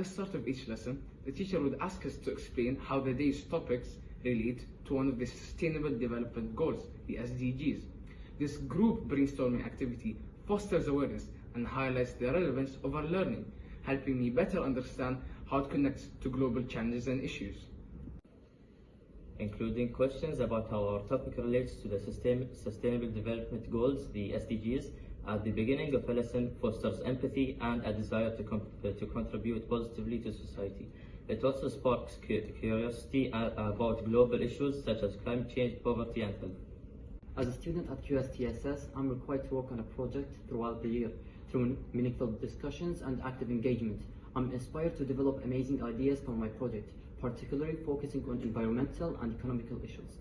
the start of each lesson, the teacher would ask us to explain how the day's topics relate to one of the Sustainable Development Goals, the SDGs. This group brainstorming activity fosters awareness and highlights the relevance of our learning, helping me better understand how it connects to global challenges and issues. Including questions about how our topic relates to the Sustainable Development Goals, the SDGs, at the beginning of a lesson fosters empathy and a desire to contribute positively to society. It also sparks curiosity about global issues such as climate change, poverty, and health. As a student at QSTSS, I'm required to work on a project throughout the year through meaningful discussions and active engagement. I'm inspired to develop amazing ideas for my project, particularly focusing on environmental and economical issues.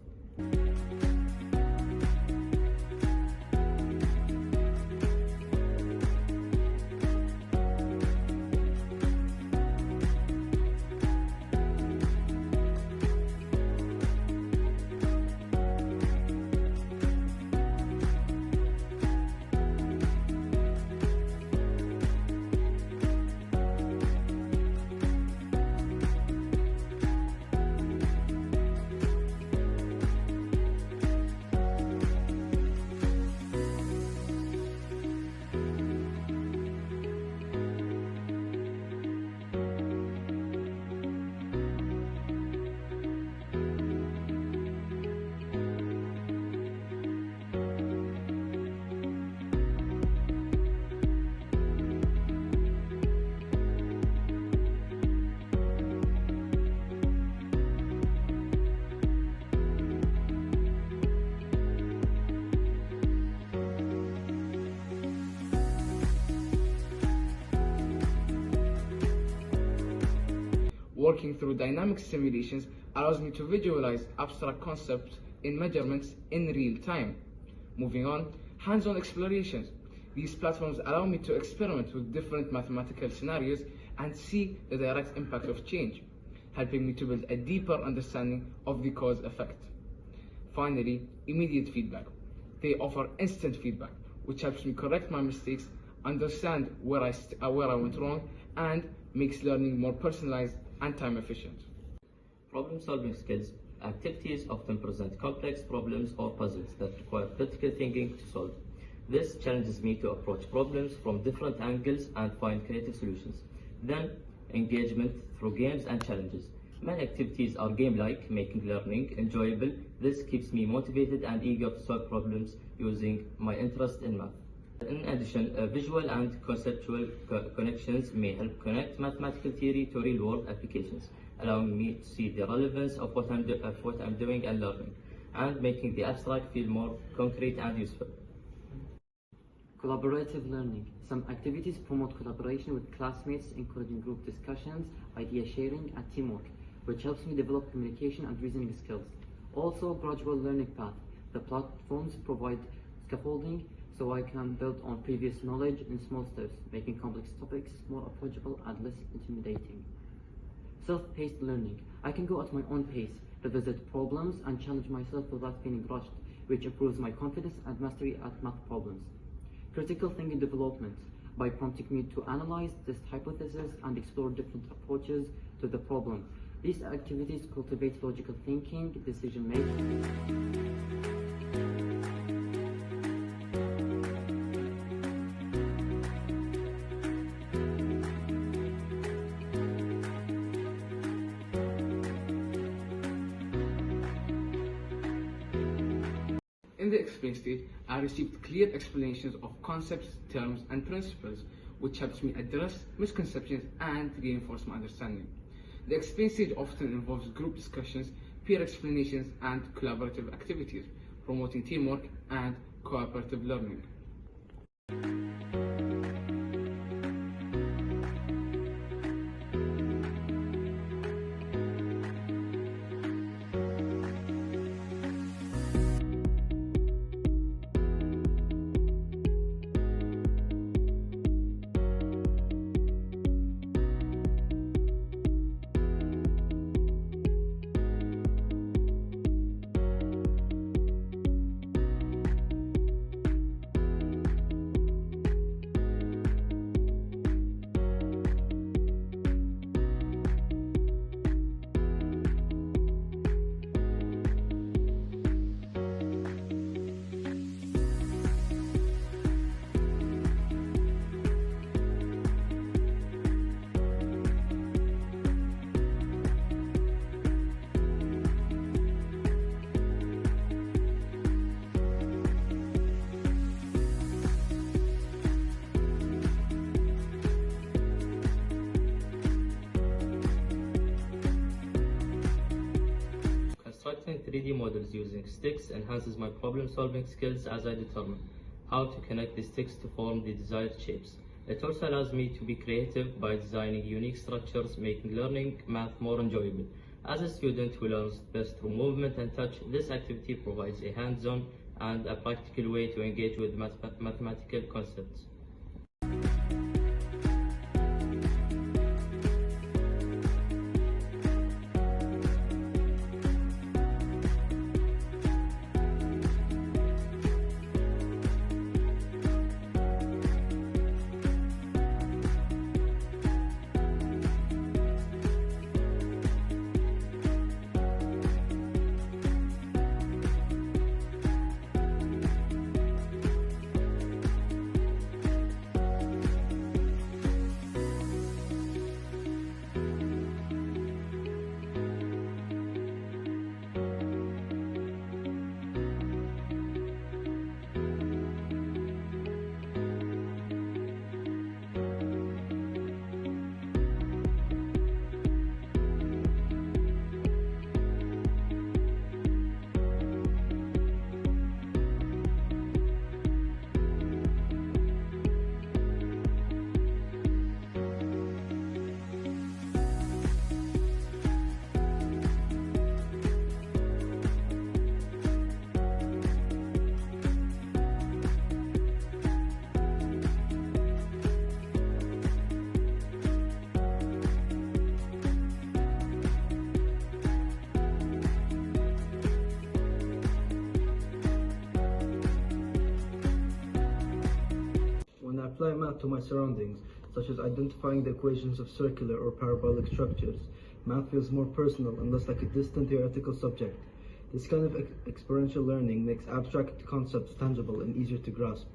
Working through dynamic simulations allows me to visualize abstract concepts in measurements in real time. Moving on, hands-on explorations. These platforms allow me to experiment with different mathematical scenarios and see the direct impact of change, helping me to build a deeper understanding of the cause-effect. Finally, immediate feedback. They offer instant feedback, which helps me correct my mistakes, understand where I went wrong, and makes learning more personalized and time efficient. Problem-solving skills. Activities often present complex problems or puzzles that require critical thinking to solve. This challenges me to approach problems from different angles and find creative solutions. Then, engagement through games and challenges. Many activities are game-like, making learning enjoyable. This keeps me motivated and eager to solve problems using my interest in math. In addition, visual and conceptual connections may help connect mathematical theory to real-world applications, allowing me to see the relevance of what I'm doing and learning, and making the abstract feel more concrete and useful. Collaborative learning. Some activities promote collaboration with classmates, encouraging group discussions, idea sharing, and teamwork, which helps me develop communication and reasoning skills. Also, gradual learning path. The platforms provide scaffolding so I can build on previous knowledge in small steps, making complex topics more approachable and less intimidating. Self-paced learning. I can go at my own pace, revisit problems, and challenge myself without feeling rushed, which improves my confidence and mastery at math problems. Critical thinking development, by prompting me to analyze, test hypotheses, and explore different approaches to the problem. These activities cultivate logical thinking, decision making. In the explain stage, I received clear explanations of concepts, terms, and principles, which helps me address misconceptions and reinforce my understanding. The explain stage often involves group discussions, peer explanations, and collaborative activities, promoting teamwork and cooperative learning. Constructing 3D models using sticks enhances my problem-solving skills as I determine how to connect the sticks to form the desired shapes. It also allows me to be creative by designing unique structures, making learning math more enjoyable. As a student who learns best through movement and touch, this activity provides a hands-on and a practical way to engage with mathematical concepts. When I apply math to my surroundings, such as identifying the equations of circular or parabolic structures, math feels more personal and less like a distant theoretical subject. This kind of experiential learning makes abstract concepts tangible and easier to grasp.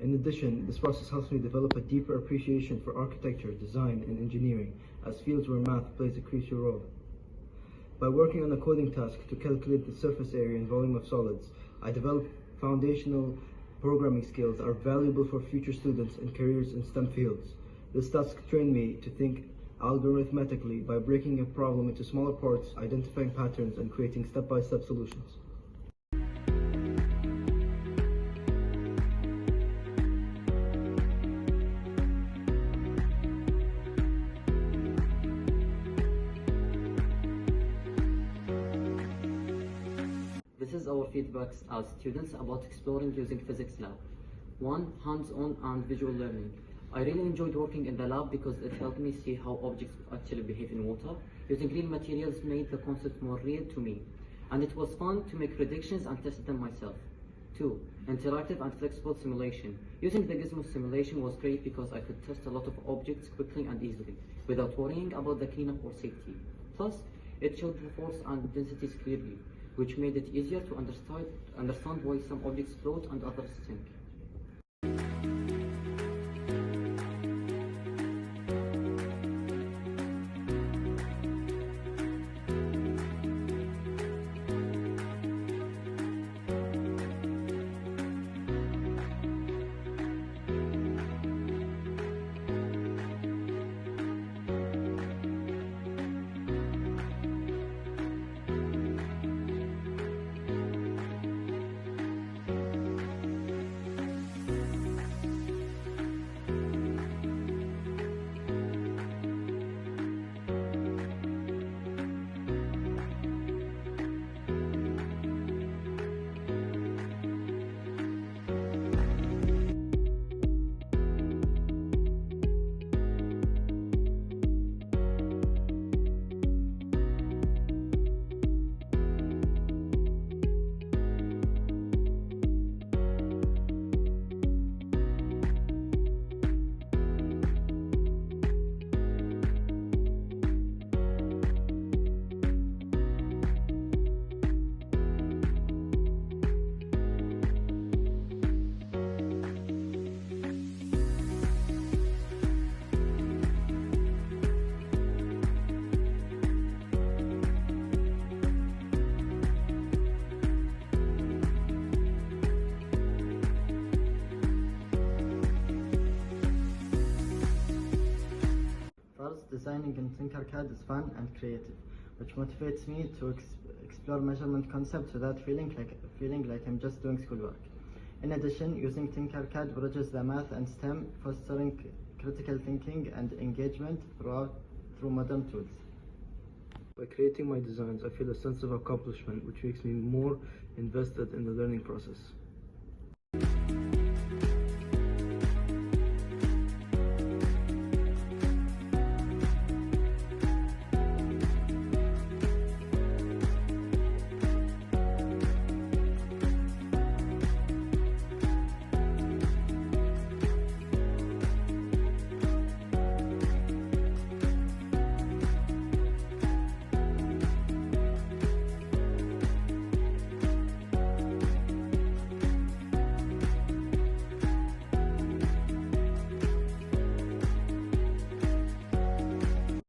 In addition, this process helps me develop a deeper appreciation for architecture, design, and engineering, as fields where math plays a crucial role. By working on a coding task to calculate the surface area and volume of solids, I develop foundational programming skills that are valuable for future students and careers in STEM fields. This task trained me to think algorithmically by breaking a problem into smaller parts, identifying patterns, and creating step-by-step solutions. This is our feedback as students about exploring using physics lab. 1. Hands-on and visual learning. I really enjoyed working in the lab because it helped me see how objects actually behave in water. Using real materials made the concept more real to me. And it was fun to make predictions and test them myself. 2. Interactive and flexible simulation. Using the Gizmo simulation was great because I could test a lot of objects quickly and easily, without worrying about the cleanup or safety. Plus, it showed the force and densities clearly, which made it easier to understand why some objects float and others sink. Designing in Tinkercad is fun and creative. which motivates me to explore measurement concepts without feeling like I'm just doing schoolwork. In addition, using Tinkercad bridges the math and STEM, fostering critical thinking and engagement through modern tools. By creating my designs, I feel a sense of accomplishment, which makes me more invested in the learning process.